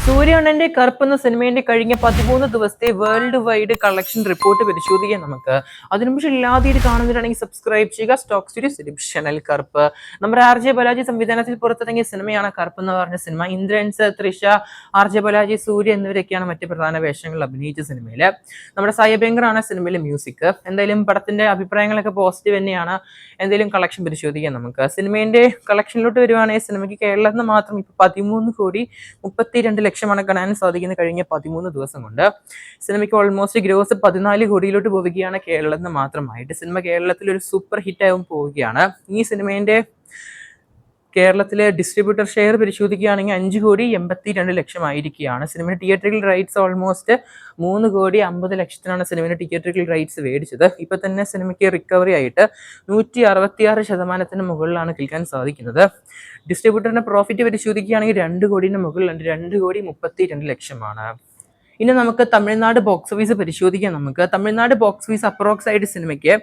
സൂര്യണ്ണന്റെ കറുപ്പ് എന്ന സിനിമയുടെ കഴിഞ്ഞ 13 ദിവസത്തെ വേൾഡ് വൈഡ് കളക്ഷൻ റിപ്പോർട്ട് പരിശോധിക്കാം നമുക്ക്. അതിനുമുമ്പ് ഇല്ലാതെ കാണുന്നവരാണെങ്കിൽ സബ്സ്ക്രൈബ് ചെയ്യുക. Stock studio channel. കറുപ്പ് നമ്മുടെ RJ ബാലാജി സംവിധാനത്തിൽ പുറത്തിറങ്ങിയ സിനിമയാണ് കറുപ്പ് എന്ന് പറഞ്ഞ സിനിമ. ഇന്ദ്രൻസ്, തൃഷ, RJ ബാലാജി, സൂര്യ എന്നിവരൊക്കെയാണ് മറ്റ് പ്രധാന വേഷങ്ങൾ അഭിനയിച്ച സിനിമയില്. നമ്മുടെ സായബങ്കർ ആണ് സിനിമയിലെ മ്യൂസിക്. എന്തായാലും പടത്തിന്റെ അഭിപ്രായങ്ങളൊക്കെ പോസിറ്റീവ് തന്നെയാണ്. എന്തായാലും കളക്ഷൻ പരിശോധിക്കാം നമുക്ക്. സിനിമയുടെ കളക്ഷനിലോട്ട് വരുവാണെങ്കിൽ സിനിമയ്ക്ക് കേരളത്തിൽ നിന്ന് മാത്രം ഇപ്പൊ 13,32,00,000 കാണാൻ സാധിക്കുന്ന കഴിഞ്ഞ 13 ദിവസം കൊണ്ട്. സിനിമയ്ക്ക് ഓൾമോസ്റ്റ് ഗ്രോസ് 14 കോടിയിലോട്ട് പോവുകയാണ് കേരളത്തിൽ നിന്ന് മാത്രമായിട്ട്. സിനിമ കേരളത്തിൽ ഒരു സൂപ്പർ ഹിറ്റ് ആവും പോവുകയാണ്. ഈ സിനിമേന്റെ കേരളത്തിലെ ഡിസ്ട്രിബ്യൂട്ടർ ഷെയർ പരിശോധിക്കുകയാണെങ്കിൽ 5,82,00,000 ആയിരിക്കുകയാണ്. സിനിമയുടെ തിയേറ്ററിക്കൽ റൈറ്റ്സ് ഓൾമോസ്റ്റ് 3,50,00,000 സിനിമയുടെ തിയേറ്ററിക്കൽ റൈറ്റ്സ് മേടിച്ചത്. ഇപ്പൊ തന്നെ സിനിമയ്ക്ക് റിക്കവറി ആയിട്ട് 166% മുകളിലാണ് കേൾക്കാൻ സാധിക്കുന്നത്. ഡിസ്ട്രിബ്യൂട്ടറിന്റെ പ്രോഫിറ്റ് പരിശോധിക്കുകയാണെങ്കിൽ 2 കോടിയുടെ മുകളിലുണ്ട്. 2,32,00,000. ഇനി നമുക്ക് തമിഴ്നാട് ബോക്സ് ഓഫീസ് പരിശോധിക്കാം നമുക്ക്. തമിഴ്നാട് ബോക്സ് ഓഫീസ് അപ്രോക്സ് ആയിട്ട് സിനിമയ്ക്ക്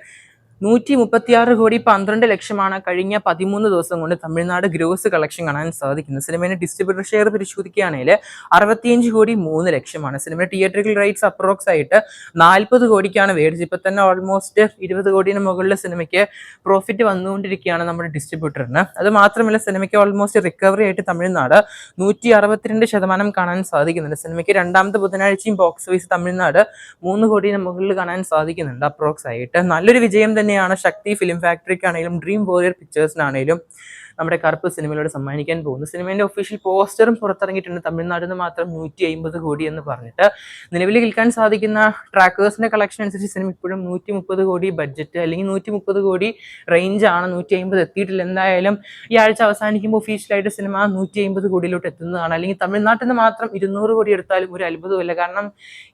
136,12,00,000 കഴിഞ്ഞ 13 ദിവസം കൊണ്ട് തമിഴ്നാട് ഗ്രോസ് കളക്ഷൻ കാണാൻ സാധിക്കുന്നത്. സിനിമയുടെ ഡിസ്ട്രിബ്യൂട്ടർ ഷെയർ പരിശോധിക്കുകയാണെങ്കിൽ 65,03,00,000. സിനിമയുടെ തിയേറ്ററിക്കൽ റൈറ്റ്സ് അപ്രോക്സ് ആയിട്ട് 40 കോടിക്കാണ് മേടിച്ചത്. ഇപ്പൊ തന്നെ ഓൾമോസ്റ്റ് 20 കോടിന് മുകളിൽ സിനിമയ്ക്ക് പ്രോഫിറ്റ് വന്നുകൊണ്ടിരിക്കുകയാണ് നമ്മുടെ ഡിസ്ട്രിബ്യൂട്ടറിന്. അത് മാത്രമല്ല സിനിമയ്ക്ക് ഓൾമോസ്റ്റ് റിക്കവറി ആയിട്ട് തമിഴ്നാട് 162% കാണാൻ സാധിക്കുന്നുണ്ട്. സിനിമയ്ക്ക് രണ്ടാമത്തെ ബുധനാഴ്ചയും ബോക്സ് ഓഫീസ് തമിഴ്നാട് 3 കോടിന് മുകളിൽ കാണാൻ സാധിക്കുന്നുണ്ട് അപ്രോക്സ് ആയിട്ട്. നല്ലൊരു വിജയം തന്നെയാണ് ശക്തി ഫിലിം ഫാക്ടറിക്കാണെങ്കിലും ഡ്രീം വോറിയർ പിക്ചേഴ്സിനാണെങ്കിലും നമ്മുടെ കറുപ്പ് സിനിമയിലൂടെ സമ്മാനിക്കാൻ പോകുന്നു. സിനിമയുടെ ഒഫീഷ്യൽ പോസ്റ്ററും പുറത്തിറങ്ങിയിട്ടുണ്ട്. തമിഴ്നാട്ടിൽ നിന്ന് മാത്രം 150 കോടി എന്ന് പറഞ്ഞിട്ട്. നിലവിൽ കേൾക്കാൻ സാധിക്കുന്ന ട്രാക്കേഴ്സിന്റെ കളക്ഷൻ അനുസരിച്ച് സിനിമ ഇപ്പോഴും 130 കോടി ബഡ്ജറ്റ് അല്ലെങ്കിൽ 130 കോടി റേഞ്ച് ആണ്. 150 എത്തിയിട്ടില്ല. എന്തായാലും ഈ ആഴ്ച അവസാനിക്കുമ്പോൾ ഒഫീഷ്യലായിട്ട് സിനിമ 150 കോടിയിലോട്ട് എത്തുന്നതാണ്. അല്ലെങ്കിൽ തമിഴ്നാട്ടിൽ നിന്ന് മാത്രം 200 കോടി എടുത്താലും ഒരു അത്ഭുതമല്ല. കാരണം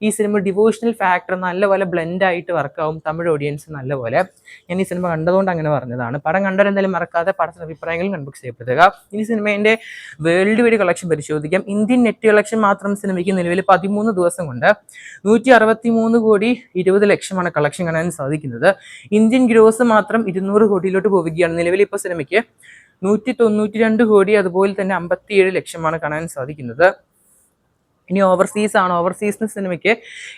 ഈ സിനിമ ഡിവോഷണൽ ഫാക്ടർ നല്ലപോലെ ബ്ലെൻഡ് ആയിട്ട് വർക്കാവും തമിഴ് ഓഡിയൻസ് നല്ലപോലെ. ഞാൻ ഈ സിനിമ കണ്ടതുകൊണ്ട് അങ്ങനെ പറഞ്ഞതാണ്. പടം കണ്ടവരെന്തായാലും മറക്കാതെ പടത്തിന്റെ അഭിപ്രായങ്ങൾ കൺബുക്ക് ചെയ്യപ്പെടുക. ഇനി സിനിമയുടെ വേൾഡ് വൈഡ് കളക്ഷൻ പരിശോധിക്കാം. ഇന്ത്യൻ നെറ്റ് കളക്ഷൻ മാത്രം സിനിമയ്ക്ക് നിലവിൽ 13 ദിവസം കൊണ്ട് 163,20,00,000 കളക്ഷൻ കാണാൻ സാധിക്കുന്നത്. ഇന്ത്യൻ ഗ്രോസ് മാത്രം 200 കോടിയിലോട്ട് പോവുകയാണ്. നിലവിൽ ഇപ്പോൾ സിനിമയ്ക്ക് 192 കോടി അതുപോലെ തന്നെ 57,00,000 കാണാൻ സാധിക്കുന്നത്. ഇനി ഓവർസീസ് ആണ്. ഓവർസീസ് സിനിമയ്ക്ക്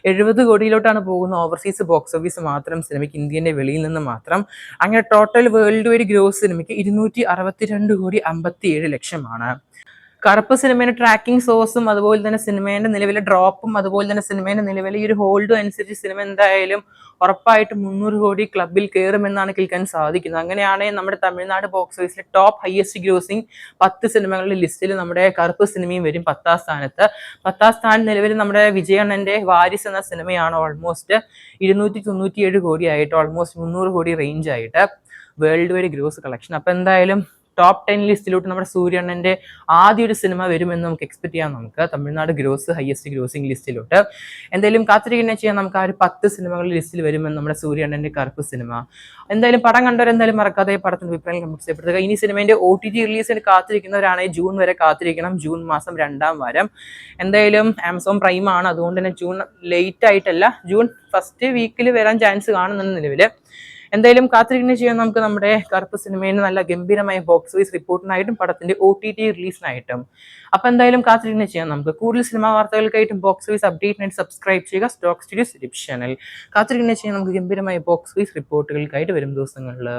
70 കോടിയിലോട്ടാണ് പോകുന്ന ഓവർസീസ് ബോക്സ് ഓഫീസ് മാത്രം സിനിമയ്ക്ക് ഇന്ത്യന്റെ വെളിയിൽ നിന്ന് മാത്രം. അങ്ങനെ ടോട്ടൽ വേൾഡ് വൈഡ് ഗ്രോസ് സിനിമയ്ക്ക് 262,57,00,000. കറുപ്പ് സിനിമയുടെ ട്രാക്കിംഗ് സോഴ്സും അതുപോലെ തന്നെ സിനിമയുടെ നിലവിലെ ഡ്രോപ്പും അതുപോലെ തന്നെ സിനിമയുടെ നിലവിലെ ഈ ഒരു ഹോൾഡും അനുസരിച്ച് സിനിമ എന്തായാലും ഉറപ്പായിട്ടും 300 കോടി ക്ലബിൽ കയറുമെന്നാണ് കേൾക്കാൻ സാധിക്കുന്നത്. അങ്ങനെയാണെങ്കിൽ നമ്മുടെ തമിഴ്നാട് ബോക്സ് ഓഫീസിലെ ടോപ്പ് ഹയസ്റ്റ് ഗ്രോസിംഗ് 10 സിനിമകളുടെ ലിസ്റ്റിൽ നമ്മുടെ കറുപ്പ് സിനിമയും വരും 10ാം സ്ഥാനത്ത്. 10ാം സ്ഥാനം നിലവിൽ നമ്മുടെ വിജയണ്ണന്റെ വാരിസ് എന്ന സിനിമയാണ്. ഓൾമോസ്റ്റ് 297 കോടി ആയിട്ട് ഓൾമോസ്റ്റ് 300 കോടി റേഞ്ച് ആയിട്ട് വേൾഡ് വൈഡ് ഗ്രോസ് കളക്ഷൻ. അപ്പൊ എന്തായാലും ടോപ്പ് 10 ലിസ്റ്റിലോട്ട് നമ്മുടെ സൂര്യണ്ണന്റെ ആദ്യ ഒരു സിനിമ വരുമെന്ന് നമുക്ക് എക്സ്പെക്ട് ചെയ്യാം. നമുക്ക് തമിഴ്നാട് ഗ്രോസ് ഹയസ്റ്റ് ഗ്രോസിംഗ് ലിസ്റ്റിലോട്ട് എന്തായാലും കാത്തിരിക്കുന്ന ചെയ്യാൻ നമുക്ക് ആ ഒരു 10 സിനിമകളുടെ ലിസ്റ്റിൽ വരുമെന്ന് നമ്മുടെ സൂര്യണ്ണന്റെ കറുപ്പ് സിനിമ. എന്തായാലും പടം കണ്ടവരെന്തായാലും മറക്കാതെ പടത്തിന്റെ അഭിപ്രായം കമന്റ് ചെയ്യപ്പെടുക. ഇനി സിനിമയുടെ OTT റിലീസിന് കാത്തിരിക്കുന്നവരാണെങ്കിൽ ജൂൺ വരെ കാത്തിരിക്കണം. ജൂൺ മാസം 2ാം വാരം. എന്തായാലും ആമസോൺ പ്രൈം ആണ്. അതുകൊണ്ട് തന്നെ ജൂൺ ലേറ്റ് ആയിട്ടല്ല, ജൂൺ ഫസ്റ്റ് വീക്കിൽ വരാൻ ചാൻസ് കാണുന്നുണ്ട് നിലവില്. എന്തായാലും കാത്തിരിക്കുന്ന ചെയ്യാൻ നമുക്ക് നമ്മുടെ കറുപ്പ് സിനിമയിൽ നല്ല ഗംഭീരമായ ബോക്സ് ഓഫീസ് റിപ്പോർട്ടിനായിട്ടും പടത്തിന്റെ OTT റിലീസിനായിട്ടും. അപ്പൊ എന്തായാലും കാത്തിരിക്കുന്ന ചെയ്യാൻ നമുക്ക് കൂടുതൽ സിനിമാ വാർത്തകൾക്കായിട്ടും ബോക്സ് ഓഫീസ് അപ്ഡേറ്റിനായിട്ട് സബ്സ്ക്രൈബ് ചെയ്യുക സ്റ്റോക്ക് സ്റ്റുഡിയോ ചാനൽ. കാത്തിരിക്കുന്ന ചെയ്യാൻ നമുക്ക് ഗംഭീരമായ ബോക്സ് ഓഫീസ് റിപ്പോർട്ടുകൾക്കായിട്ട് വരും ദിവസങ്ങളിൽ.